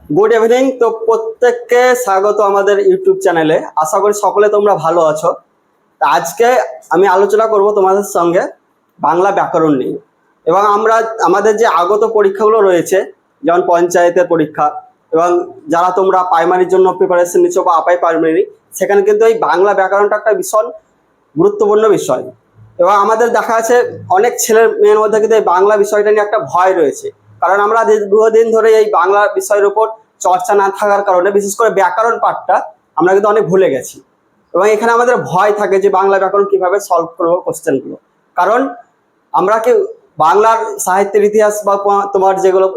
Good evening. তো প্রত্যেককে স্বাগত আমাদের ইউটিউব চ্যানেলে। আশা করি সকলে তোমরা ভালো আছো। তা আজকে আমি আলোচনা করব তোমাদের সঙ্গে বাংলা ব্যাকরণ নিয়ে। এবং আমরা আমাদের যে আগত পরীক্ষাগুলো রয়েছে, যেমন পঞ্চায়েতের পরীক্ষা এবং যারা তোমরা প্রাইমারির জন্য প্রিপারেশন নিচ্ছ বা আপাই প্রাইমারি, সেখানে কিন্তু এই বাংলা ব্যাকরণটা একটা ভীষণ গুরুত্বপূর্ণ বিষয়। এবং আমাদের দেখা আছে অনেক ছেলের মেয়ের মধ্যে কিন্তু এই বাংলা বিষয়টা নিয়ে একটা ভয় রয়েছে, কারণ আমরা দীর্ঘদিন ধরে এই বাংলা বিষয়ের উপর চর্চা না থাকার কারণে বিশেষ করে ব্যাকরণ পাঠটা আমরা কিন্তু অনেক ভুলে গেছি। এবং এখানে আমাদের ভয় থাকে যে বাংলা ব্যাকরণ কিভাবে সলভ করবো কোশ্চেনগুলো, কারণ আমরা কি বাংলার সাহিত্যের ইতিহাস বা তোমার যেগুলো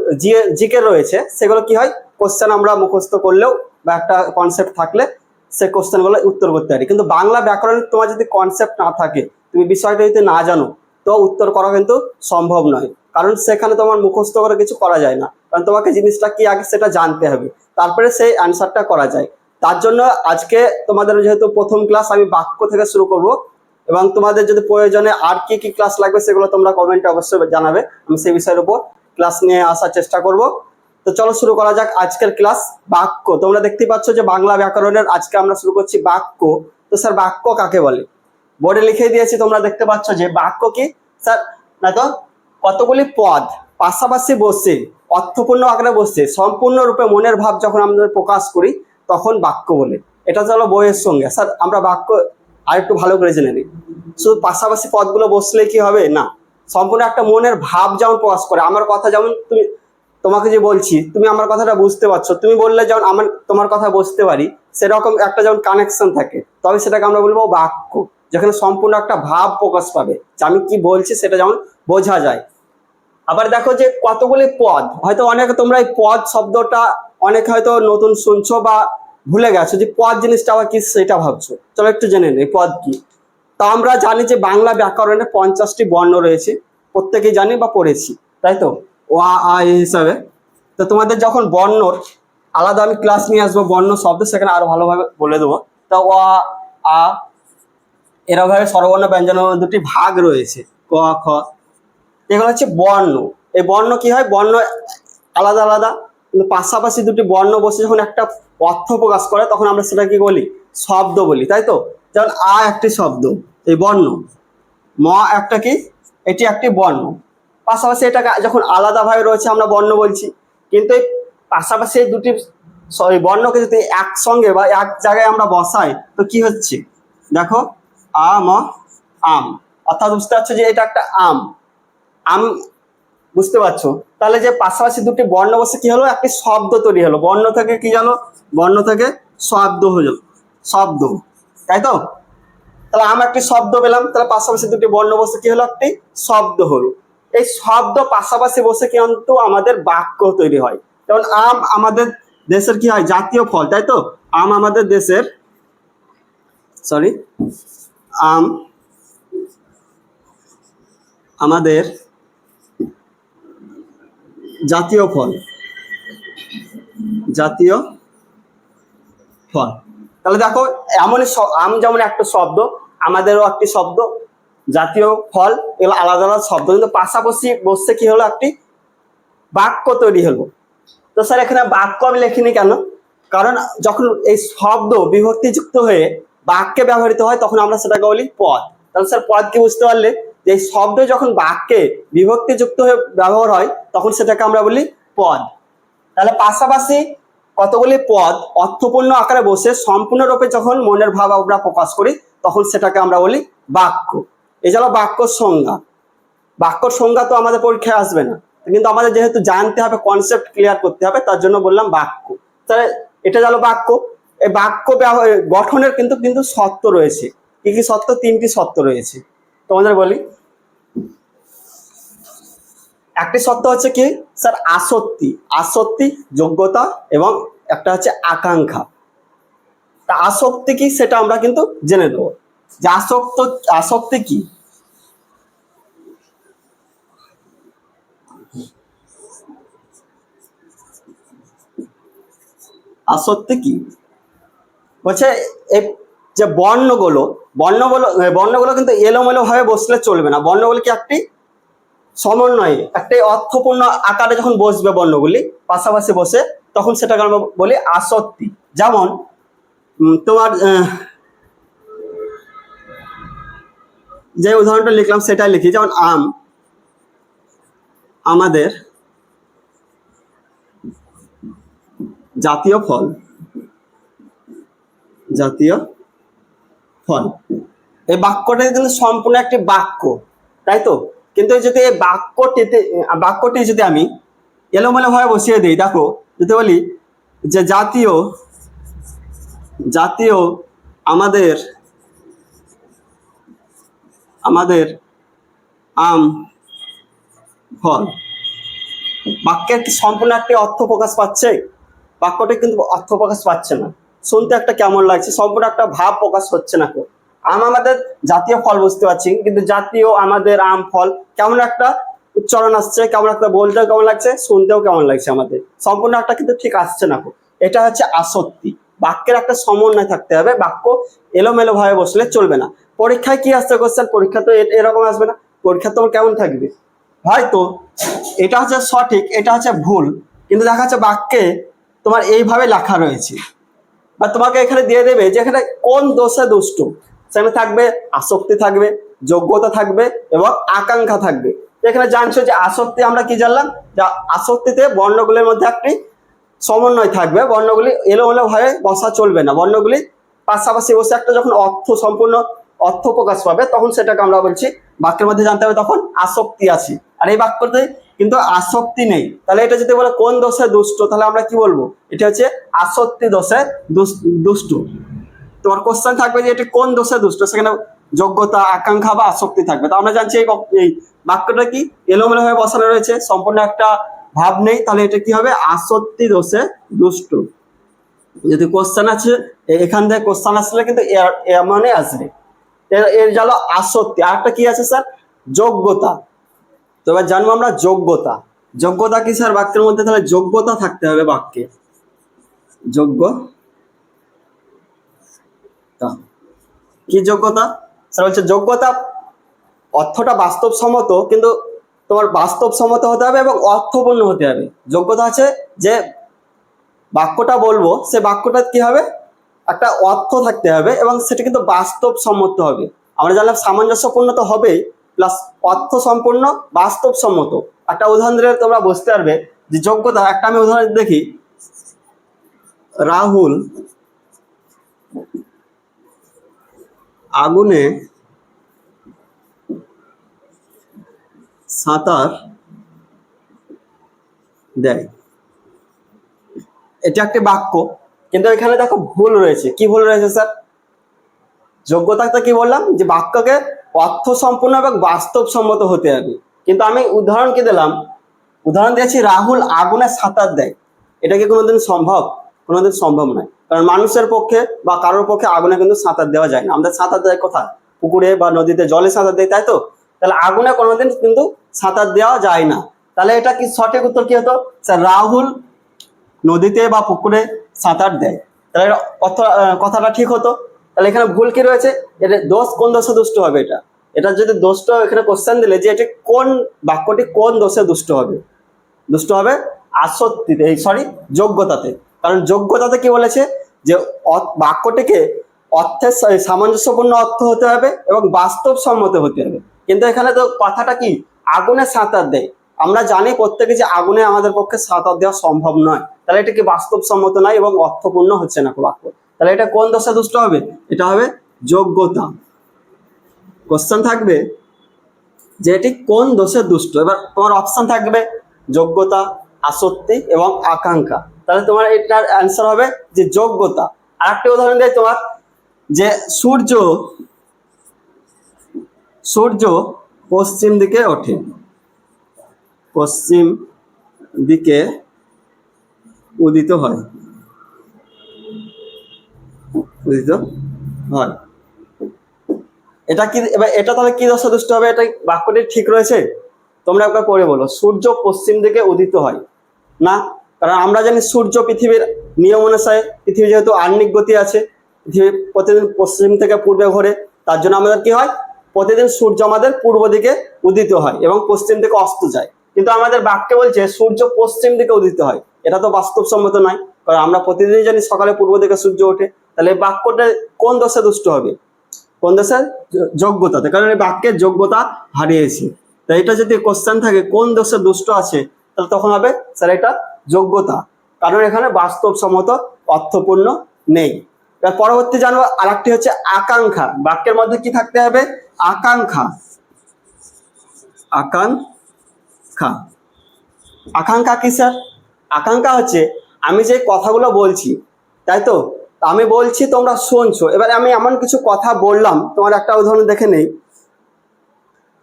জিকে রয়েছে সেগুলো কি হয়, কোশ্চেন আমরা মুখস্থ করলেও বা একটা কনসেপ্ট থাকলে সে কোশ্চেনগুলো উত্তর করতে পারি। কিন্তু বাংলা ব্যাকরণের তোমার যদি কনসেপ্ট না থাকে, তুমি বিষয়টা যদি না জানো, তো উত্তর করা কিন্তু সম্ভব নয়। কারণ সেখানে তোমার মুখস্থ করে কিছু করা যায় না, কারণ তোমাকে জিনিসটা কি আগে সেটা জানতে হবে, তারপরে সেই অ্যান্সারটা করা যায়। তার জন্য আজকে তোমাদের যেহেতু প্রথম ক্লাস, আমি বাক্য থেকে শুরু করব। এবং তোমাদের যদি প্রয়োজনে আর কি কি ক্লাস লাগবে সেগুলো তোমরা কমেন্টে অবশ্যই জানাবে, আমি সেই বিষয়ের উপর ক্লাস নিয়ে আসার চেষ্টা করব। তো চলো শুরু করা যাক আজকের ক্লাস। বাক্য, তোমরা দেখতে পাচ্ছ যে বাংলা ব্যাকরণের আজকে আমরা শুরু করছি বাক্য। তো স্যার বাক্য কাকে বলে? বোর্ডে লিখে দিয়েছি, তোমরা দেখতে পাচ্ছ যে বাক্য কি স্যার, না তো কতগুলি পদ পাশাপাশি বসে অর্থপূর্ণ আকারে বসে সম্পূর্ণরূপে মনের ভাব যখন আমরা প্রকাশ করি তখন বাক্য বলে। এটা চলো বইয়ের সঙ্গে। স্যার আমরা বাক্য আর একটু ভালো করে জেনে নিই। শুধু পাশাপাশি পদগুলো বসলে কি হবে না, সম্পূর্ণ একটা মনের ভাব যেমন প্রকাশ করে। আমার কথা যেমন তুমি, তোমাকে যে বলছি তুমি আমার কথাটা বুঝতে পারছো, তুমি বললে যেমন আমার তোমার কথা বুঝতে পারি, সেরকম একটা যেমন কানেকশন থাকে, তবে সেটাকে আমরা বলবো বাক্য, যেখানে সম্পূর্ণ একটা ভাব প্রকাশ পাবে যে আমি কি বলছি সেটা যেমন বোঝা যায়। আবার দেখো যে কতগুলি পদ, হয়তো অনেকে তোমরা এই পদ শব্দটা অনেক হয়তো নতুন শুনছো বা ভুলে গেছো যে পদ জিনিসটা আবার কি সেটা ভাবছো। চলো একটু জেনে নিই পদ কি। তা আমরা জানি যে বাংলা ব্যাকরণে 50টি বর্ণ রয়েছে, প্রত্যেকেই জানি বা পড়েছি, তাই তো, ও আ এই হিসাবে। তো তোমাদের যখন বর্ণর আলাদা আমি ক্লাস নিয়ে আসবো, বর্ণ শব্দ সেখানে আরো ভালোভাবে বলে দেবো। তা ও আ এরকমভাবে স্বরবর্ণ ব্যঞ্জন দুটি ভাগ রয়েছে, ক খ, এগুলো হচ্ছে বর্ণ। এই বর্ণ কি হয়, বর্ণ আলাদা আলাদা কিন্তু পাশাপাশি দুটি বর্ণ বসে যখন একটা অর্থ প্রকাশ করে তখন আমরা সেটা কি বলি, শব্দ বলি, তাই তো। যেমন আ একটি শব্দ, এই বর্ণ। ম একটা কি, এটি একটি বর্ণ। পাশাপাশি এটাকে যখন আলাদাভাবে রয়েছে আমরা বর্ণ বলছি, কিন্তু এই পাশাপাশি এই দুটি বর্ণকে যদি একসঙ্গে বা এক জায়গায় আমরা বসাই তো কি হচ্ছে, দেখো আম, আম, অর্থাৎ বুঝতে পারছো যে এটা একটা আম। আম, বুঝতে পারছো? তাহলে যে পাশাপাশি দুটি বর্ণ বসে কি হলো, একটি শব্দ তৈরি হলো। বর্ণ থেকে কি জানো, বর্ণ থেকে শব্দ হলো, শব্দ, তাই তো। তাহলে আম একটি শব্দ পেলাম, তাহলে পাশাপাশি দুটি বর্ণ বসে কি হলো, একটি শব্দ হলো। এই শব্দ পাশাপাশি বসে কিন্তু আমাদের বাক্য তৈরি হয়। যেমন আম আমাদের দেশের কি হয়, জাতীয় ফল, তাই তো। আম আমাদের দেশের, সরি, আম আমাদের জাতীয় ফল, জাতীয় ফল। তাহলে দেখো এমনই আম যেমন একটা শব্দ, আমাদেরও একটি শব্দ, জাতীয় ফল, এগুলো আলাদা আলাদা শব্দ, কিন্তু পাশাপাশি বসছে কি হলো, একটি বাক্য তৈরি হলো। তো স্যার এখানে বাক্য আমি লিখিনি কেন, কারণ যখন এই শব্দ বিভক্তিযুক্ত হয়ে বাক্যে ব্যবহৃত হয় তখন আমরা সেটাকে বলি পদ। তাহলে স্যার পদ কি বুঝতে পারলে, যে এই শব্দ যখন বাক্যে বিভক্তিযুক্ত হয়ে ব্যবহার হয় তখন সেটাকে আমরা বলি পদ। তাহলে পাশাপাশি কতগুলি পদ অর্থপূর্ণ আকারে বসে সম্পূর্ণরূপে যখন মনের ভাব আমরা প্রকাশ করি তখন সেটাকে আমরা বলি বাক্য। এই গেল বাক্যর সংজ্ঞা। বাক্যর সংজ্ঞা তো আমাদের পরীক্ষায় আসবে না, কিন্তু আমাদের যেহেতু জানতে হবে, কনসেপ্ট ক্লিয়ার করতে হবে, তার জন্য বললাম বাক্য। তাহলে এটা গেল বাক্য। এই বাক্য গঠনের কিন্তু কিন্তু শর্ত রয়েছে। কি কি শর্ত? 3টি শর্ত রয়েছে, তোমাদের বলি। একটি শর্ত হচ্ছে কি স্যার, আসক্তি। আসক্তি, যোগ্যতা এবং একটা হচ্ছে আকাঙ্ক্ষা। তা আসক্তি কি সেটা আমরা কিন্তু জেনে নেব, যে আসক্তি কি। আসক্তি কি বলছে, এই যে বর্ণগুলো, বর্ণগুলো কিন্তু এলোমেলো ভাবে বসলে চলবে না। বর্ণগুলো কি একটি সমন্বয়ে, একটি অর্থপূর্ণ আকারে যখন বসবে বর্ণগুলি পাশাপাশি বসে তখন সেটাকে আমরা বলি আসক্তি। যেমন তোমার যে উদাহরণটা লিখলাম সেটাই লিখি, যেমন আমাদের জাতীয় ফল। জাতীয় ফল, এই বাক্যটা কিন্তু সম্পূর্ণ একটি বাক্য, তাই তো? কিন্তু যদি এই বাক্যটি যদি আমি এলোমেলো ভাবে বসিয়ে দিই, দেখো যদি বলি যে জাতীয় আমাদের আম ফল, বাক্যের কি সম্পূর্ণ একটি অর্থ প্রকাশ পাচ্ছে? বাক্যটা কিন্তু অর্থ প্রকাশ পাচ্ছে না। শুনতে একটা কেমন লাগছে, সম্পূর্ণ একটা ভাব প্রকাশ হচ্ছে না। আমাদের জাতীয় ফল বুঝতে পারছি, কিন্তু জাতীয় আমাদের আম ফল কেমন একটা উচ্চারণ আসছে, কেমন একটা বলতেও কেমন লাগছে, শুনতেও কেমন লাগছে, আমাদের সম্পূর্ণ একটা কিন্তু ঠিক আসছে না। এটা হচ্ছে আসক্তি। বাক্যের একটা সমন্বয় থাকতে হবে, বাক্য এলোমেলো ভাবে বসলে চলবে না। পরীক্ষায় কি আসছে কোশ্চেন? পরীক্ষা তো এরকম আসবে না, পরীক্ষা তোমার কেমন থাকবে? হয়তো এটা হচ্ছে সঠিক, এটা হচ্ছে ভুল, কিন্তু দেখা যাচ্ছে বাক্যে তোমার এইভাবে লেখা রয়েছে, বা তোমাকে এখানে দিয়ে দেবে যে এখানে কোন দোষে দুষ্ট। সেখানে থাকবে আসক্তি, থাকবে যোগ্যতা, থাকবে এবং আকাঙ্ক্ষা থাকবে। এখানে জানছো যে আসক্তি, আমরা কি জানলাম যে আসক্তিতে বর্ণগুলির মধ্যে একটি সমন্বয় থাকবে, বর্ণগুলি এলোমেলো ভাবে বসা চলবে না, বর্ণগুলি পাশাপাশি বসে একটা যখন সম্পূর্ণ অর্থ প্রকাশ পাবে, তখন সেটাকে আমরা বলছি বাক্যের মধ্যে জানতে হবে তখন আসক্তি আছে। আর এই বাক্যতে কিন্তু আসক্তি নেই, তাহলে এটা যদি বলে কোন দোষে দুষ্ট, তাহলে আমরা কি বলবো? এটা হচ্ছে আসক্তি দোষে দুষ্ট। তোমার কোশ্চেন থাকবে যে এটি কোন দোষে দুষ্ট, সেখানে যোগ্যতা, আকাঙ্ক্ষা বা আসক্তি থাকবে। তো আমরা জানছি এই বাক্যটা কি এলোমেলো হয়ে বসানো রয়েছে, সম্পূর্ণ একটা ভাব নেই, তাহলে এটা কি হবে? আসক্তি দোষে দুষ্ট। যদি কোশ্চেন আছে, এখান থেকে কোশ্চেন আসলে কিন্তু মানে আসবে, এর জানো আসক্তি। আর একটা কি আছে স্যার? যোগ্যতা। তো এবার জানবো আমরা যোগ্যতা। যোগ্যতা কি স্যার বাক্যের মধ্যে? তাহলে যোগ্যতা থাকতে হবে বাক্যে, যোগ্যতা। কি যোগ্যতা স্যার? বলছে যোগ্যতা অর্থটা বাস্তবসম্মত, কিন্তু তোমার বাস্তবসম্মত হতে হবে এবং অর্থপূর্ণ হতে হবে। যোগ্যতা আছে যে বাক্যটা বলবো, সে বাক্যটা কি হবে? একটা অর্থ থাকতে হবে এবং সেটা কিন্তু বাস্তবসম্মত হবে। আমরা জানলাম সামঞ্জস্যপূর্ণ তো হবেই, প্লাস অর্থ সম্পূর্ণ, বাস্তবসম্মত। একটা উদাহরণ দিলে তোমরা বুঝতে পারবে যে যোগ্যতা। একটা আমি উদাহরণ দেখি, রাহুল আগুনে সাঁতার দেয়, এটা একটি বাক্য, কিন্তু এখানে দেখো ভুল রয়েছে। কি ভুল রয়েছে স্যার? যোগ্যতাটা কি বললাম যে বাক্যকে অর্থ সম্পূর্ণ এবং বাস্তবসম্মত হতে হবে, কিন্তু আমি উদাহরণ কি দিলাম? উদাহরণ দিয়েছি রাহুল আগুনে সাঁতার দেয়। এটা কি কোনোদিন সম্ভব? কোনোদিন সম্ভব নয়, কারণ মানুষের পক্ষে বা কারোর পক্ষে আগুনে কিন্তু সাঁতার দেওয়া যায় না। আমরা সাঁতার দেয় কোথায়? পুকুরে বা নদীতে, জলে সাঁতার দেয়, তাই তো? তাহলে আগুনে কোনোদিন কিন্তু সাঁতার দেওয়া যায় না। তাহলে এটা কি সঠিক উত্তর কি হতো স্যার? রাহুল নদীতে বা পুকুরে সাঁতার দেয়, তাহলে কথাটা ঠিক হতো। তাহলে এখানে ভুল কি রয়েছে? এটা দোষ, কোন দোষে দুষ্ট হবে? এটা যদি দোষটা এখানে কোশ্চেন দিলে যে এটি কোন বাক্যটি কোন দোষে দুষ্ট হবে, দুষ্ট হবে আসক্তিতে, যোগ্যতাতে। কারণ যোগ্যতাতে কি বলেছে যে বাক্যটিকে অর্থের সামঞ্জস্যপূর্ণ অর্থ হতে হবে এবং বাস্তবসম্মত হতে হবে। কিন্তু এখানে তো কথাটা কি? আগুনে সাঁতার দেয়। আমরা জানি প্রত্যেকে যে আগুনে আমাদের পক্ষে সাঁতার দেওয়া সম্ভব নয়, তাহলে এটা কি বাস্তবসম্মত নয় এবং অর্থপূর্ণ হচ্ছে না বাক্য। তাহলে এটা কোন দোষে দুষ্ট হবে? এটা হবে যোগ্যতা। কোশ্চেন থাকবে যে এটি কোন দোষে দুষ্ট। এবার তোমার অপশন থাকবে যোগ্যতা, আসক্তি এবং আকাঙ্ক্ষা। তাহলে তোমার এটার অ্যান্সার হবে যে যোগ্যতা। আর একটা উদাহরণ দেয় তোমার, যে সূর্য পশ্চিম দিকে ওঠে, পশ্চিম দিকে উদিত হয়, এটা কি? এবার এটা তাহলে কি দশা দুষ্ট হবে? এটা বাক্যটি ঠিক রয়েছে? তোমরা একবার পড়ে বলো, সূর্য পশ্চিম দিকে উদিত হয় না, কারণ আমরা জানি সূর্য পৃথিবীর নিয়ম অনুসারে, পৃথিবী যেহেতু আহ্নিক গতি আছে, পৃথিবী প্রতিদিন পশ্চিম থেকে পূর্বে ঘোরে, তার জন্য আমাদের কি হয়? প্রতিদিন সূর্য আমাদের পূর্ব দিকে উদিত হয় এবং পশ্চিম দিকে অস্ত যায়। কিন্তু আমাদের বাক্যে বলছে সূর্য পশ্চিম দিকে উদিত হয়, এটা তো বাস্তবসম্মত নয়, কারণ আমরা প্রতিদিন জানি সকালে পূর্ব দিকে সূর্য ওঠে। তাহলে এই বাক্যটা কোন দোষে দুষ্ট হবে? কোন দোষের? যোগ্যতাতে, কারণ এই বাক্যের যোগ্যতা হারিয়েছে। তাই এটা যদি কোশ্চেন থাকে কোন দোষে দুষ্ট আছে, তাহলে তখন হবে স্যার এটা যোগ্যতা, কারণ এখানে বাস্তবসম্মত অর্থপূর্ণ নেই। এবার পরবর্তী জানবো আরেকটি হচ্ছে আকাঙ্ক্ষা। বাক্যের মধ্যে কি থাকতে হবে? আকাঙ্ক্ষা। আকাঙ্ক্ষা, আকাঙ্ক্ষা কি স্যার? আকাঙ্ক্ষা হচ্ছে আমি যে কথাগুলো বলছি, তাই তো, আমি বলছি তোমরা শুনছো। এবারে আমি এমন কিছু কথা বললাম, তোমার একটা উদাহরণ দেখে নেই,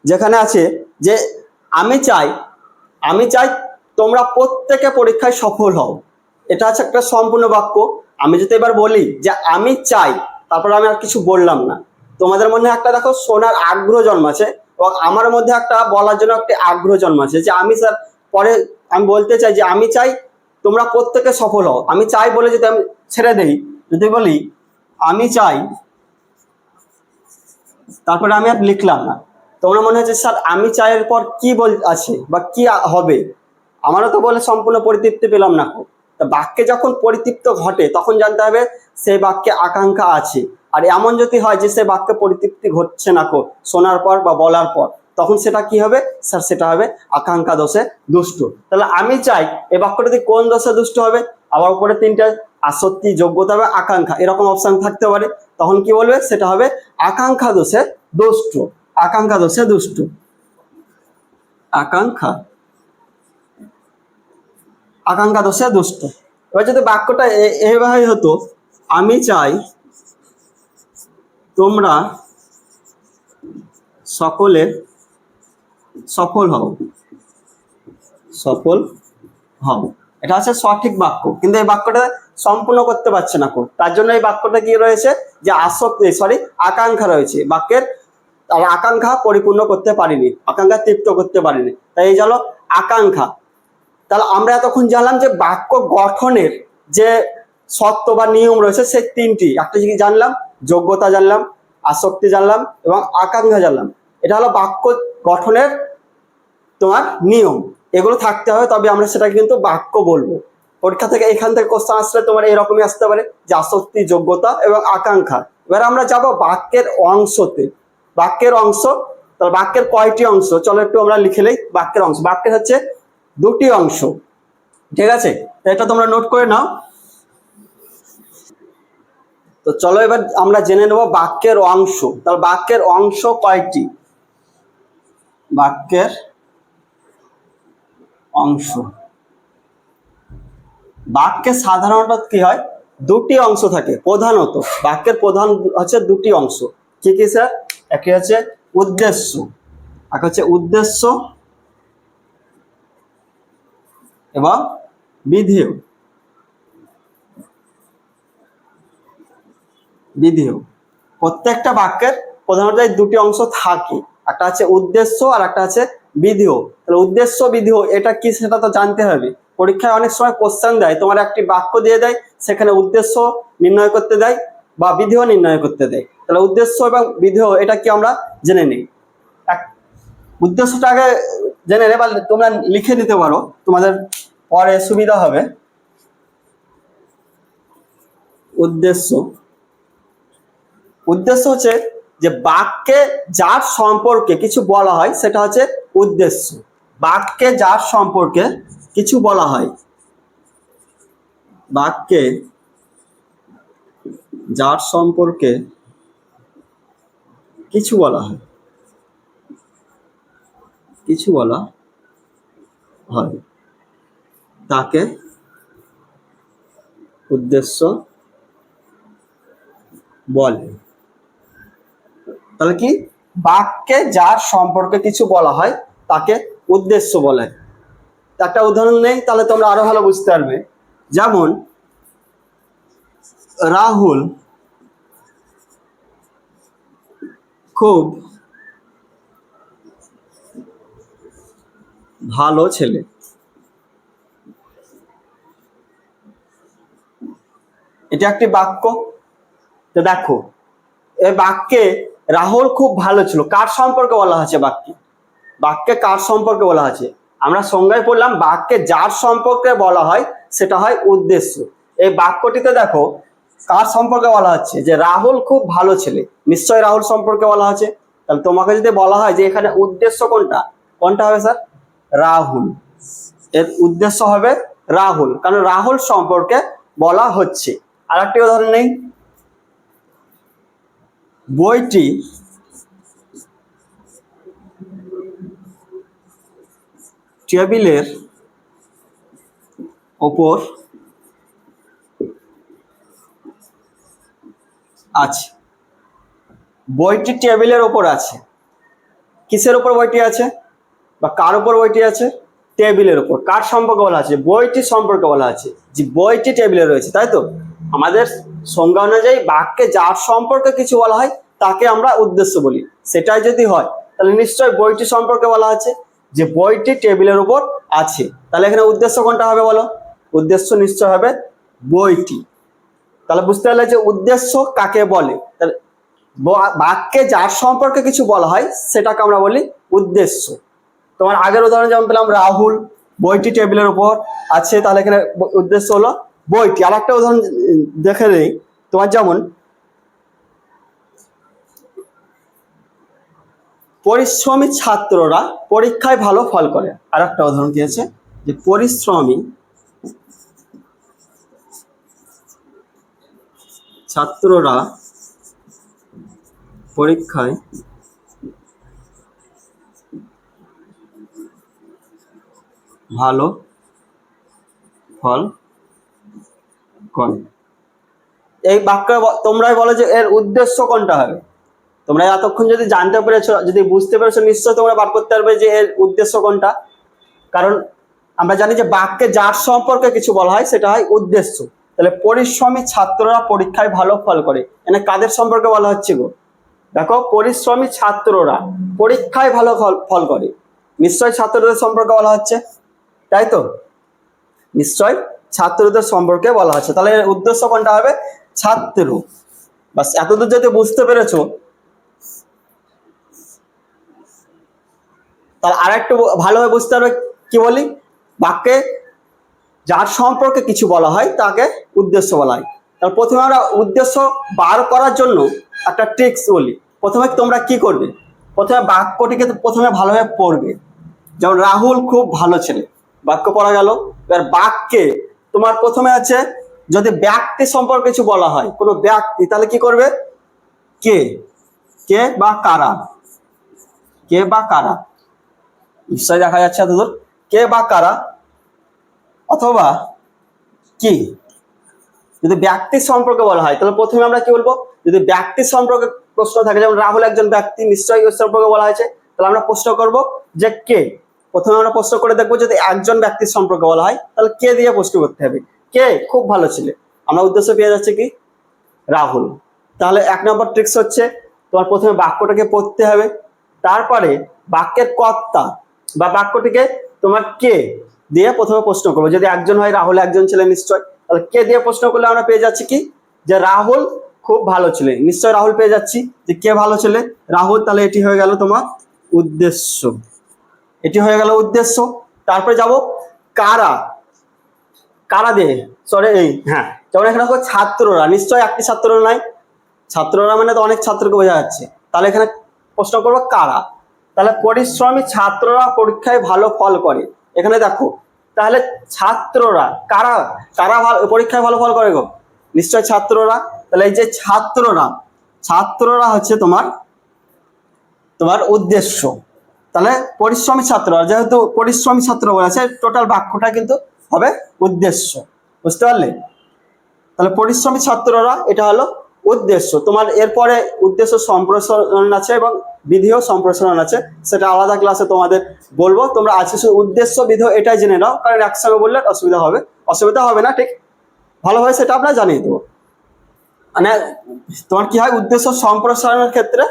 যেখানে আছে যে আমি চাই তোমরা প্রত্যেকে পরীক্ষায় সফল হও। এটা হচ্ছে একটা সম্পূর্ণ বাক্য। আমি যদি এবার বলি যে আমি চাই, তারপর আমি আর কিছু বললাম না, তোমাদের মধ্যে একটা দেখো শোনার আগ্রহ জন্মাছে, এবং আমার মধ্যে একটা বলার জন্য একটা আগ্রহ জন্মাছে যে আমি স্যার পরে আমি বলতে চাই যে আমি চাই তোমরা প্রত্যেকে সফল হও। আমি চাই বলে যদি আমি ছেড়ে দেই, যদি বলি আমি চাই, তারপরে আমি আর লিখলাম না, তোমরা মনে হচ্ছে স্যার আমি চাইয়ের পর কি আছে বা কি হবে, আমারও তো বলে সম্পূর্ণ পরিতৃপ্তি পেলাম না। তা বাক্যে যখন পরিতৃপ্ত ঘটে তখন জানতে হবে সেই বাক্যে আকাঙ্ক্ষা আছে। আর এমন যদি হয় যে সেই বাক্যে পরিতৃপ্তি ঘটছে না শোনার পর বা বলার পর, তখন সেটা কি হবে স্যার? সেটা হবে আকাঙ্ক্ষা দোষে দুষ্ট। তাহলে আমি চাই এই বাক্যটাতে কোন দোষে দুষ্ট হবে? আবার উপরে তিনটা আসক্তি, যোগ্যতা বা আকাঙ্ক্ষা এরকম অপশন থাকতে পারে, তখন কি বলবে? সেটা হবে আকাঙ্ক্ষা দোষে দুষ্ট। আকাঙ্ক্ষা দোষে দুষ্ট, আকাঙ্ক্ষা, আকাঙ্ক্ষা দোষে দুষ্ট। এবার যদি বাক্যটা এইভাবে হতো, আমি চাই তোমরা সকলে সফল হও, সফল হও, এটা হচ্ছে সঠিক বাক্য। কিন্তু এই বাক্যটা সম্পূর্ণ করতে পারছে না তার জন্য এই বাক্যটা কি রয়েছে? যে আকাঙ্ক্ষা রয়েছে বাক্যের, আর আকাঙ্ক্ষা পরিপূর্ণ করতে পারিনি, আকাঙ্ক্ষা তৃপ্ত করতে পারিনি, তাই এই হলো আকাঙ্ক্ষা। তাহলে আমরা এতক্ষণ জানলাম যে বাক্য গঠনের যে শর্ত বা নিয়ম রয়েছে সেই তিনটি। একটা জিনিস জানলাম, যোগ্যতা জানলাম, আসক্তি জানলাম এবং আকাঙ্ক্ষা জানলাম। এটা হলো বাক্য গঠনের তোমার নিয়ম, এগুলো থাকতে হবে, তবে আমরা সেটাকে কিন্তু বাক্য বলবো। পরীক্ষা থেকে এখান থেকে কোশ্চেন আসলে তোমার এরকমই আসতে পারে যে আসক্তি, যোগ্যতা এবং আকাঙ্ক্ষা। এবার আমরা যাব বাক্যের অংশতে। বাক্যের অংশ, তাহলে বাক্যের কয়টি অংশ? চলো একটু আমরা লিখে নেই বাক্যের অংশ। বাক্যের হচ্ছে দুটি অংশ, ঠিক আছে? এটা তোমরা নোট করে নাও। তো চলো এবার আমরা জেনে নেব বাক্যের অংশ। তাহলে বাক্যের অংশ কয়টি? বাক্যের অংশ, বাক্যে সাধারণত কি হয়? দুটি অংশ থাকে প্রধানত। বাক্যের প্রধান হচ্ছে দুটি অংশ। কি কি স্যার? একটি হচ্ছে উদ্দেশ্য, আর হচ্ছে উদ্দেশ্য এবং বিধেয়। বিধেয়, প্রত্যেকটা বাক্যের প্রধানত এই দুটি অংশ থাকে, একটা আছে উদ্দেশ্য আর একটা আছে বিধেয়। তাহলে উদ্দেশ্য, বিধেয় এটা কি সেটা তো জানতে হবে। পরীক্ষায় অনেক সময় কোশ্চেন দেয়, তোমার একটি বাক্য দিয়ে দেয়, সেখানে উদ্দেশ্য নির্ণয় করতে দেয় বা বিধেয় নির্ণয় করতে দেয়। তাহলে উদ্দেশ্য এবং বিধেয় এটা কি আমরা জেনে নিই। উদ্দেশ্যটা আগে জেনে নেই, বা তোমরা লিখে নিতে পারো, তোমাদের পরে সুবিধা হবে। উদ্দেশ্য, উদ্দেশ্য হচ্ছে যে বাক্যে যার সম্পর্কে কিছু বলা হয় সেটা হচ্ছে উদ্দেশ্য। বাক্যে যার সম্পর্কে কিছু বলা হয়, বাক্যে যার সম্পর্কে কিছু বলা হয়, কিছু বলা হয় তাকে উদ্দেশ্য বলে। তাহলে কি? বাক্যে যার সম্পর্কে কিছু বলা হয় তাকে উদ্দেশ্য বলে। একটা উদাহরণ নেই, তাহলে তোমরা আরো ভালো বুঝতে পারবে। যেমন রাহুল খুব ভালো ছেলে। এটা একটি বাক্য। তো দেখো এই বাক্যে রাহুল খুব ভালো ছিল, কার সম্পর্কে বলা হয়েছে? বাক্যে কার সম্পর্কে বলা হয়েছে? আমরা সংজ্ঞায় পড়লাম বাক্যে যার সম্পর্কে বলা হয় সেটা হয় উদ্দেশ্য। এই বাক্যটিতে দেখো কার সম্পর্কে বলা হচ্ছে, যে রাহুল খুব ভালো ছেলে, নিশ্চয়ই রাহুল সম্পর্কে বলা হচ্ছে। তাহলে তোমাকে যদি বলা হয় যে এখানে উদ্দেশ্য কোনটা, কোনটা হবে স্যার? রাহুল। এর উদ্দেশ্য হবে রাহুল, কারণ রাহুল সম্পর্কে বলা হচ্ছে। আর একটি উদাহরণ নেই, বইটি টেবিলের ওপর আছে। বইটি টেবিলের ওপর আছে, কিসের উপর বইটি আছে বা কার উপর বইটি আছে? টেবিলের উপর। কার সম্পর্কে বলা আছে? বইটি সম্পর্কে বলা আছে, যে বইটি টেবিলে রয়েছে, তাই তো? আমাদের সংজ্ঞা অনুযায়ী বাক্যে যার সম্পর্কে কিছু বলা হয় তাকে আমরা উদ্দেশ্য বলি। সেটাই যদি হয় তাহলে নিশ্চয় বইটি সম্পর্কে বলা আছে, যে বইটি টেবিলের উপর আছে। তাহলে এখানে উদ্দেশ্য কোনটা হবে বলো? উদ্দেশ্য নিশ্চয় হবে বইটি। তাহলে বুঝতে পারলে যে উদ্দেশ্য কাকে বলে। তাহলে বাক্যে যার সম্পর্কে কিছু বলা হয় সেটাকে আমরা বলি উদ্দেশ্য। তোমার আগের উদাহরণ যেমন পেলাম রাহুল, বইটি টেবিলের উপর আছে, তাহলে এখানে উদ্দেশ্য হলো বইটি। আর একটা উদাহরণ দেখে নেই, তোমার যেমন পরিশ্রমী ছাত্ররা পরীক্ষায় ভালো ফল করে। আর একটা উদাহরণ কি আছে, যে পরিশ্রমী ছাত্ররা পরীক্ষায় ভালো ফল করে। এই বাক্য তোমরাই বলো যে এর উদ্দেশ্য কোনটা হবে। তোমরা এতক্ষণ যদি জানতে পেরেছো, যদি বুঝতে পেরেছো, নিশ্চয় তোমরা বার করতে পারবে যে এর উদ্দেশ্য কোনটা। কারণ আমরা জানি যে বাক্যে যার সম্পর্কে কিছু বলা হয় সেটা হয় উদ্দেশ্য। তাহলে পরিশ্রমী ছাত্ররা পরীক্ষায় ভালো ফল করে, এখানে কাদের সম্পর্কে বলা হচ্ছে গো? দেখো, পরিশ্রমী ছাত্ররা পরীক্ষায় ভালো ফল করে, নিশ্চয় ছাত্রদের সম্পর্কে বলা হচ্ছে, তাই তো? নিশ্চয় ছাত্রদের সম্পর্কে বলা হচ্ছে। তাহলে উদ্দেশ্য কোনটা হবে? ছাত্র। বাস, এতদূর যদি বুঝতে পেরেছো, তাহলে আর একটু ভালোভাবে বুঝতে পারবে। কি বলি? বাক্যে যার সম্পর্কে কিছু বলা হয় তাকে উদ্দেশ্য বলা হয়। তাহলে প্রথমে আমরা উদ্দেশ্য বার করার জন্য একটা ট্রিক্স বলি। প্রথমে তোমরা কি করবে? প্রথমে বাক্যটিকে প্রথমে ভালোভাবে পড়বে। যেমন রাহুল খুব ভালো ছেলে, বাক্য পড়া গেল। এবার বাক্যে তোমার প্রথমে আছে, যদি ব্যক্তি সম্পর্কে কিছু বলা হয়, কোনো ব্যক্তি, তাহলে কি করবে? কে, কে বা কারা, কে বা কারা, নিশ্চয় দেখা যাচ্ছে এতদূর, কে বা কারা, অথবা কি। যদি ব্যক্তি সম্পর্কে বলা হয় তাহলে প্রথমে আমরা কি বলবো? যদি ব্যক্তি সম্পর্কে প্রশ্ন থাকে, যেমন রাহুল একজন ব্যক্তি, নিশ্চয়ই ওই সম্পর্কে বলা হয়েছে, তাহলে আমরা প্রশ্ন করব যে কে। প্রথমে আমরা প্রশ্ন করে দেখবো, যদি একজন ব্যক্তির সম্পর্কে বলা হয় তাহলে কে দিয়ে প্রশ্ন করতে হবে। কে খুব ভালো ছিল, আমরা উদ্দেশ্য পেয়ে যাচ্ছে কি? রাহুল। তাহলে এক নম্বর ট্রিক্স হচ্ছে তোমার প্রথমে বাক্যটাকে পড়তে হবে, তারপরে বাক্যের কর্তা বা বাক্যটিকে তোমার কে দিয়ে প্রথমে প্রশ্ন করবো। যদি একজন হয়, রাহুল একজন ছিলেন, নিশ্চয়, তাহলে কে দিয়ে প্রশ্ন করলে আমরা পেয়ে যাচ্ছি কি? যে রাহুল খুব ভালো ছিলেন, নিশ্চয় রাহুল পেয়ে যাচ্ছি, যে কে ভালো ছেলে? রাহুল। তাহলে এটি হয়ে গেল তোমার উদ্দেশ্য, এটি হয়ে গেল উদ্দেশ্য। তারপরে যাব কারা, কারা দিয়ে, সরি এই, হ্যাঁ, যেমন এখানে দেখো ছাত্ররা, নিশ্চয় একটি ছাত্র নাই, ছাত্ররা মানে তো অনেক ছাত্রকে বোঝা যাচ্ছে। তাহলে এখানে প্রশ্ন করবো কারা। তাহলে পরিশ্রমী ছাত্ররা পরীক্ষায় ভালো ফল করে। এখানে দেখো, তাহলে ছাত্ররা কারা, কারা পরীক্ষায় ভালো ফল করে গো? নিশ্চয় ছাত্ররা। তাহলে এই যে ছাত্ররা, ছাত্ররা হচ্ছে তোমার তোমার উদ্দেশ্য। তাহলে পরিশ্রমী ছাত্ররা, যেহেতু পরিশ্রমী ছাত্র বলেছে, টোটাল বাক্যটা কিন্তু হবে উদ্দেশ্য। বুঝতে পারলে? তাহলে পরিশ্রমী ছাত্ররা এটা হলো উদ্দেশ্য। তোমার এরপরে উদ্দেশ্য সম্প্রসারণ আছে এবং বিধিও সম্প্রসারণ আছে, সেটা আলাদা ক্লাসে তোমাদের বলবো। তোমরা আজকে শুধু উদ্দেশ্য বিধি এটাই জেনে নাও, কারণ একসঙ্গে বললে অসুবিধা হবে। অসুবিধা হবে না, ঠিক ভালোভাবে সেটা আমরা জানিয়ে দেবো। মানে তোমার কি হয়, উদ্দেশ্য সম্প্রসারণের ক্ষেত্রে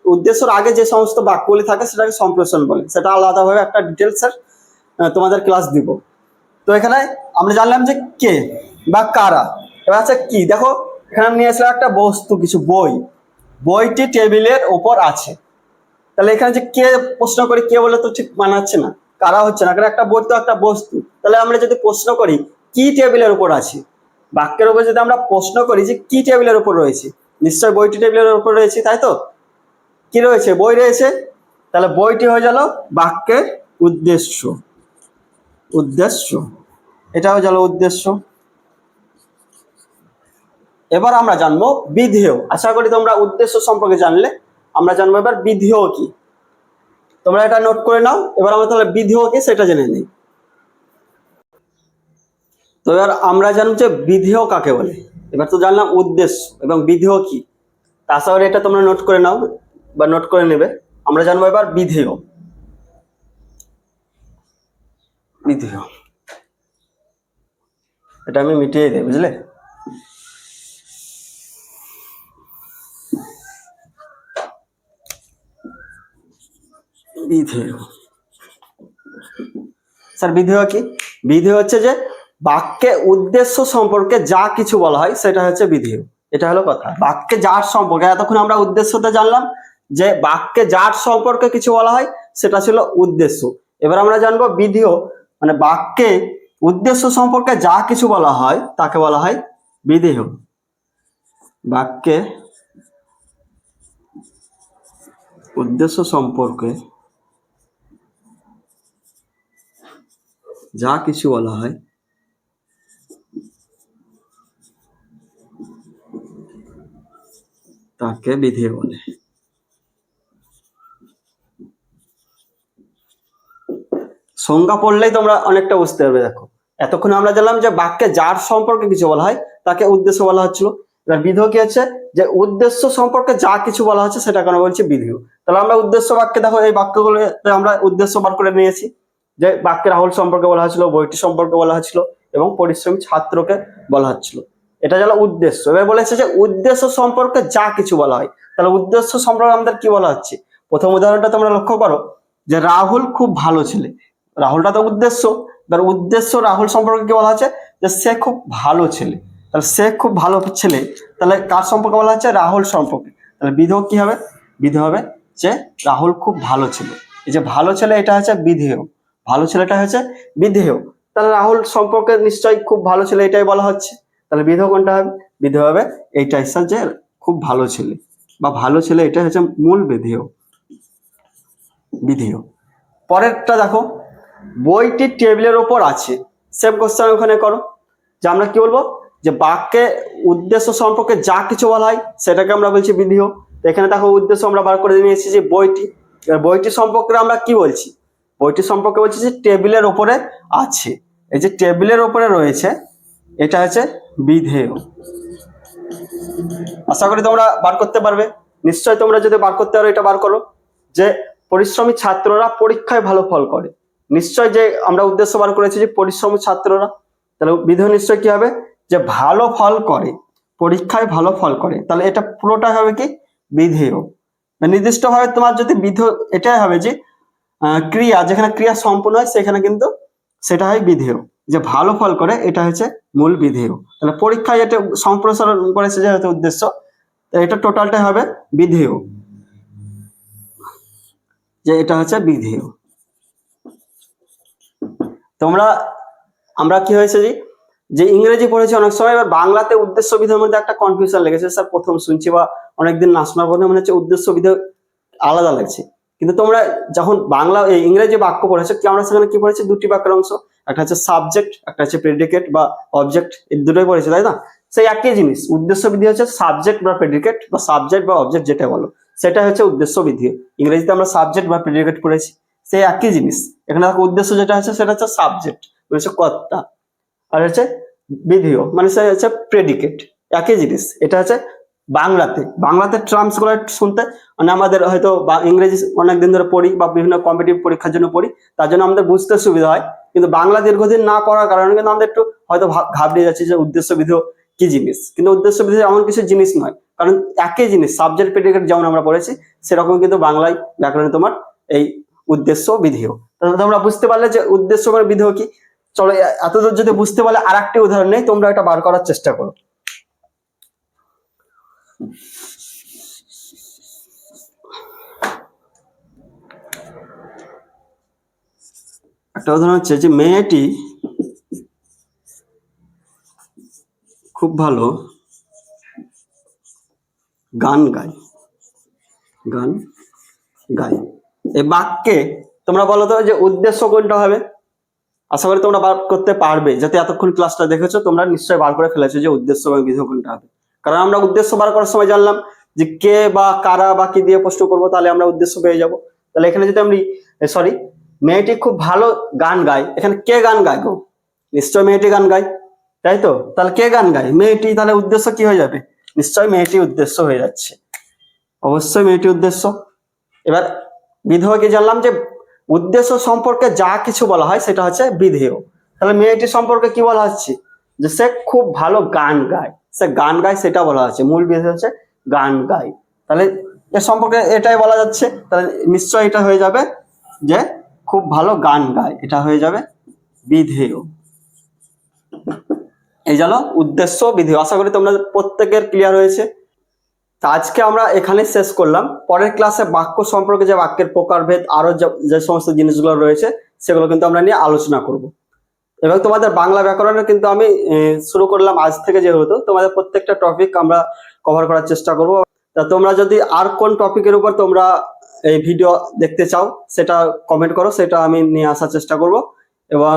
উদ্দেশ্যের আগে যে সমস্ত বাক্যগুলি থাকে সেটাকে সম্প্রসারণ বলে, সেটা আলাদাভাবে একটা ডিটেলসের তোমাদের ক্লাস দিব। তো এখানে আমরা জানলাম যে কে বা কারা। এবার আছে কি, দেখো এখানে নিয়ে আসলে একটা বস্তু, কিছু বই, বইটি টেবিলের ওপর আছে। তাহলে এখানে যে কে প্রশ্ন করি, কে বলে তো ঠিক মানাচ্ছে না। কারা হচ্ছে না, কারণ একটা বই তো একটা বস্তু। তাহলে আমরা যদি প্রশ্ন করি কি টেবিলের উপর আছে, বাক্যের উপর যদি আমরা প্রশ্ন করি যে কি টেবিলের উপর রয়েছে, নিশ্চয় বইটি টেবিলের উপর রয়েছে, তাই তো? কি রয়েছে? বই রয়েছে। তাহলে বইটি হয়ে গেল বাক্যের উদ্দেশ্য। উদ্দেশ্য, এটা হয়ে গেল উদ্দেশ্য। এবার আমরা জানবো বিধেয়। আশা করি তোমরা উদ্দেশ্য সম্পর্কে জানলে। আমরা জানবো এবার বিধেয় কি। তোমরা এটা নোট করে নাও। এবার আমরা তাহলে বিধেয় কি সেটা জেনে নিই। তো এবার আমরা জানবো যে বিধেয় কাকে বলে। এবার তো জানলাম উদ্দেশ্য এবং বিধেয় কি, তাছাড়া এটা তোমরা নোট করে নাও বা নোট করে নেবে। আমরা জানবো এবার বিধেয়। বিধেয়, এটা আমি মিটিয়ে দিই, বুঝলে? বিধেয়, স্যার বিধেয় কি? বিধেয় হচ্ছে যে বাক্যে উদ্দেশ্য সম্পর্কে যা কিছু বলা হয় সেটা হচ্ছে বিধেয়। এটা হলো কথা। বাক্যে যার সম্পর্কে, এতক্ষণ আমরা উদ্দেশ্যটা জানলাম যে বাক্যে যার সম্পর্কে কিছু বলা হয় সেটা ছিল উদ্দেশ্য। এবার আমরা জানবো বিধেয়, মানে বাক্যে উদ্দেশ্য সম্পর্কে যা কিছু বলা হয় তাকে বলা হয় বিধেয়। বাক্যে উদ্দেশ্য সম্পর্কে যা কিছু বলা হয় তাকে বিধেয় বলে। সংজ্ঞা পড়লেই তোমরা অনেকটা বুঝতে পারবে। দেখো, এতক্ষণ আমরা জানলাম যে বাক্যে যার সম্পর্কে কিছু বলা হয় তাকে উদ্দেশ্য বলা হচ্ছিল। এবার বিধেয় কি হচ্ছে? যে উদ্দেশ্য সম্পর্কে যা কিছু বলা হচ্ছে সেটাকে আমরা বলছি বিধেয়। তাহলে আমরা উদ্দেশ্য বাক্যে, দেখো এই বাক্যগুলোতে আমরা উদ্দেশ্য বার করে নিয়েছি। যে বাক্যে রাহুল সম্পর্কে বলা হচ্ছিল, বইটি সম্পর্কে বলা হচ্ছিল এবং পরিশ্রমী ছাত্রকে বলা হচ্ছিল। এটা গেল উদ্দেশ্য। এবার বলেছে যে উদ্দেশ্য সম্পর্কে যা কিছু বলা হয়। তাহলে উদ্দেশ্য সম্পর্কে আমাদের কি বলা হচ্ছে? প্রথম উদাহরণটা তোমরা লক্ষ্য করো যে রাহুল খুব ভালো ছেলে। রাহুলটা তো উদ্দেশ্য। এবার উদ্দেশ্য রাহুল সম্পর্কে কি বলা হচ্ছে? যে সে খুব ভালো ছেলে। তাহলে সে খুব ভালো ছেলে, তাহলে কার সম্পর্কে বলা হচ্ছে? রাহুল সম্পর্কে। তাহলে বিধেয় কি হবে? বিধেয় হবে যে রাহুল খুব ভালো ছেলে। এই যে ভালো ছেলে, এটা হচ্ছে বিধেয়। ভালো ছেলেটা হচ্ছে বিধেয়। তাহলে রাহুল সম্পর্কে নিশ্চয়ই খুব ভালো ছেলে এটাই বলা হচ্ছে। তাহলে বিধেয় কোনটা হবে? বিধেয় হবে এইটা, স্যার, যে খুব ভালো ছেলে বা ভালো ছেলে, এটা হচ্ছে মূল বিধেয়। বিধেয়। পরেরটা দেখো, বইটি টেবিলের ওপর আছে। সেম কোশ্চেন ওখানে করো যে আমরা কি বলবো? যে বাক্যে উদ্দেশ্য সম্পর্কে যা কিছু বলা হয় সেটাকে আমরা বলছি বিধেয়। এখানে দেখো উদ্দেশ্য আমরা বার করে নিয়েছি যে বইটি। এবার বইটি সম্পর্কে আমরা কি বলছি? বইটি সম্পর্কে বলছি যে টেবিলের ওপরে আছে। এই যে টেবিলের ওপরে রয়েছে, এটা হচ্ছে বিধেয়। আশা করি তোমরা বার করতে পারবে। নিশ্চয় তোমরা যদি বার করতে পারো, এটা বার করো যে পরিশ্রমী ছাত্ররা পরীক্ষায় ভালো ফল করে। নিশ্চয় যে আমরা উদ্দেশ্য বার করেছি যে পরিশ্রমী ছাত্ররা, তাহলে বিধেয় নিশ্চয় কি হবে? যে ভালো ফল করে, পরীক্ষায় ভালো ফল করে। তাহলে এটা পুরোটা হবে কি? বিধেয়। নির্দিষ্ট ভাবে তোমার যদি বিধেয়, এটাই হবে যে ক্রিয়া, যেখানে ক্রিয়া সম্পূর্ণ হয় সেখানে কিন্তু সেটা হয় বিধেয়। যে ভালো ফল করে, এটা হচ্ছে মূল বিধেয়। তাহলে পরীক্ষায় এটা সম্প্রসারণ করেছে যেহেতু উদ্দেশ্য, এটা টোটালটাই হবে বিধেয়। যে এটা হচ্ছে বিধেয়। তোমরা, আমরা কি হয়েছে যে ইংরেজি পড়েছি অনেক সময়, এবার বাংলাতে উদ্দেশ্য বিধেয়ের মধ্যে একটা কনফিউশন লেগেছে। স্যার প্রথম শুনছি বা অনেকদিন না শোনার পর মনে হচ্ছে উদ্দেশ্য বিধেয় আলাদা লাগছে। কিন্তু তোমরা যখন বাংলা এই ইংরেজি বাক্য পড়েছো, কি আমরা সেখানে কি পড়েছি? দুটি বাক্যের অংশ, একটা হচ্ছে সাবজেক্ট, একটা হচ্ছে প্রেডিকেট বা অবজেক্ট। এই দুটোই পড়েছে, তাই না? সেই একই জিনিস। উদ্দেশ্য বিধি হচ্ছে সাবজেক্ট বা প্রেডিকেট বা সাবজেক্ট বা অবজেক্ট যেটা বলো, সেটা হচ্ছে উদ্দেশ্য বিধি। ইংরেজিতে আমরা সাবজেক্ট বা প্রেডিকেট পড়েছি, সেই একই জিনিস। এখানে দেখো উদ্দেশ্য যেটা আছে সেটা হচ্ছে সাবজেক্ট, হচ্ছে কর্তা, আর হচ্ছে বিধিও মানে সে হচ্ছে প্রেডিকেট। একই জিনিস। এটা হচ্ছে বাংলাতে টার্মস গুলো শুনতে মানে আমাদের হয়তো ইংরেজি অনেকদিন ধরে পড়ি বা বিভিন্ন কম্পিটিটিভ পরীক্ষার জন্য পড়ি, তার জন্য আমাদের বুঝতে সুবিধা হয়। কিন্তু বাংলা দীর্ঘদিন না পড়ার কারণে কিন্তু আমাদের একটু হয়তো ঘাবড়ে যাচ্ছে যে উদ্দেশ্য বিধি কি জিনিস। কিন্তু উদ্দেশ্য বিধি এমন কিছু জিনিস নয়, কারণ একই জিনিস। সাবজেক্ট প্রেডিকেট যেমন আমরা পড়েছি, সেরকম কিন্তু বাংলায় ব্যাকরণে তোমার এই উদ্দেশ্য বিধিও। তোমরা বুঝতে পারলে যে উদ্দেশ্য মানে বিধিও কি। চলো, এতদূর যদি বুঝতে পারলে আর একটি উদাহরণ নেই, তোমরা এটা বার করার চেষ্টা করো। একটা উদাহরণ হচ্ছে যে মেয়েটি খুব ভালো গান গায়। গান গায় এই বাক্যে তোমরা বলো তো যে উদ্দেশ্য কোনটা হবে? আশা করি তোমরা বার করতে পারবে, যাতে এতক্ষণ ক্লাসটা দেখেছো তোমরা নিশ্চয়ই বার করে ফেলেছো যে উদ্দেশ্য এবং বিধেয় কোনটা হবে। কারণ আমরা উদ্দেশ্য বার করার সময় জানলাম যে কে বা কারা বা কি দিয়ে প্রশ্ন করবো, তাহলে আমরা উদ্দেশ্য পেয়ে যাব। তাহলে এখানে যদি আমি সরি, মেয়েটি খুব ভালো গান গায়, এখানে কে গান গায় গো? নিশ্চয় মেয়েটি গান গায়, তাই তো? তাহলে কে গান গায়? মেয়েটি। তাহলে উদ্দেশ্য কি হয়ে যাবে? নিশ্চয় মেয়েটি উদ্দেশ্য হয়ে যাচ্ছে, অবশ্যই মেয়েটি উদ্দেশ্য। এবার বিধেয় কি জানলাম যে উদ্দেশ্য সম্পর্কে যা কিছু বলা হয় সেটা হচ্ছে বিধেয়। তাহলে মেয়েটি সম্পর্কে কি বলা হচ্ছে? যে সে খুব ভালো গান গায়, সে গান গায় সেটা বলা হচ্ছে, মূল বিধেয় হচ্ছে গান গায়। তাহলে এর সম্পর্কে এটাই বলা যাচ্ছে, তাহলে নিশ্চয় এটা হয়ে যাবে যে খুব ভালো গান গায়, এটা হয়ে যাবে বিধেয়। এই গেল উদ্দেশ্য বিধেয়। আশা করি তোমরা প্রত্যেকের ক্লিয়ার হয়েছে। তা আজকে আমরা এখানে শেষ করলাম। পরের ক্লাসে বাক্য সম্পর্কে যে বাক্যের প্রকারভেদ আরো যে সমস্ত জিনিসগুলো রয়েছে সেগুলো কিন্তু আমরা নিয়ে আলোচনা করব। এবং তোমাদের বাংলা ব্যাকরণের কিন্তু আমি শুরু করলাম আজ থেকে, যেহেতু তোমাদের প্রত্যেকটা টপিক আমরা কভার করার চেষ্টা করব। তা তোমরা যদি আর কোন টপিকের উপর তোমরা এই ভিডিও দেখতে চাও সেটা কমেন্ট করো, সেটা আমি নিয়ে আসার চেষ্টা করব। এবং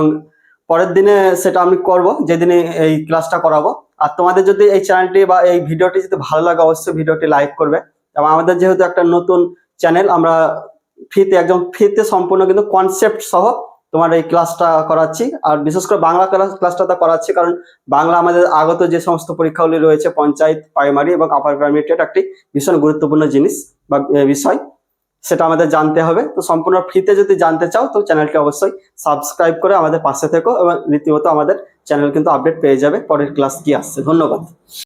পরের দিনে সেটা আমি করব, যেদিনে এই ক্লাসটা করাবো। আর তোমাদের যদি এই চ্যানেলটি বা এই ভিডিওটি যদি ভালো লাগে অবশ্যই ভিডিওটি লাইক করবে। এবং আমাদের যেহেতু একটা নতুন চ্যানেল, আমরা ফ্রিতে সম্পূর্ণ কিন্তু কনসেপ্ট সহ তোমার এই ক্লাসটা করাচ্ছি। আর বিশেষ করে বাংলা ক্লাসটা করাচ্ছি, কারণ বাংলা আমাদের আগত যে সমস্ত পরীক্ষাগুলি রয়েছে, পঞ্চায়েত, প্রাইমারি এবং আপার প্রাইমারি, একটি ভীষণ গুরুত্বপূর্ণ জিনিস বা বিষয়, সেটা আমাদের জানতে হবে। তো সম্পূর্ণ ফ্রিতে যদি জানতে চাও তো চ্যানেলকে অবশ্যই সাবস্ক্রাইব করে আমাদের পাশে থেকো, এবং রীতিমতো আমাদের চ্যানেল কিন্তু আপডেট পেয়ে যাবে পরের ক্লাস কি আসছে। ধন্যবাদ।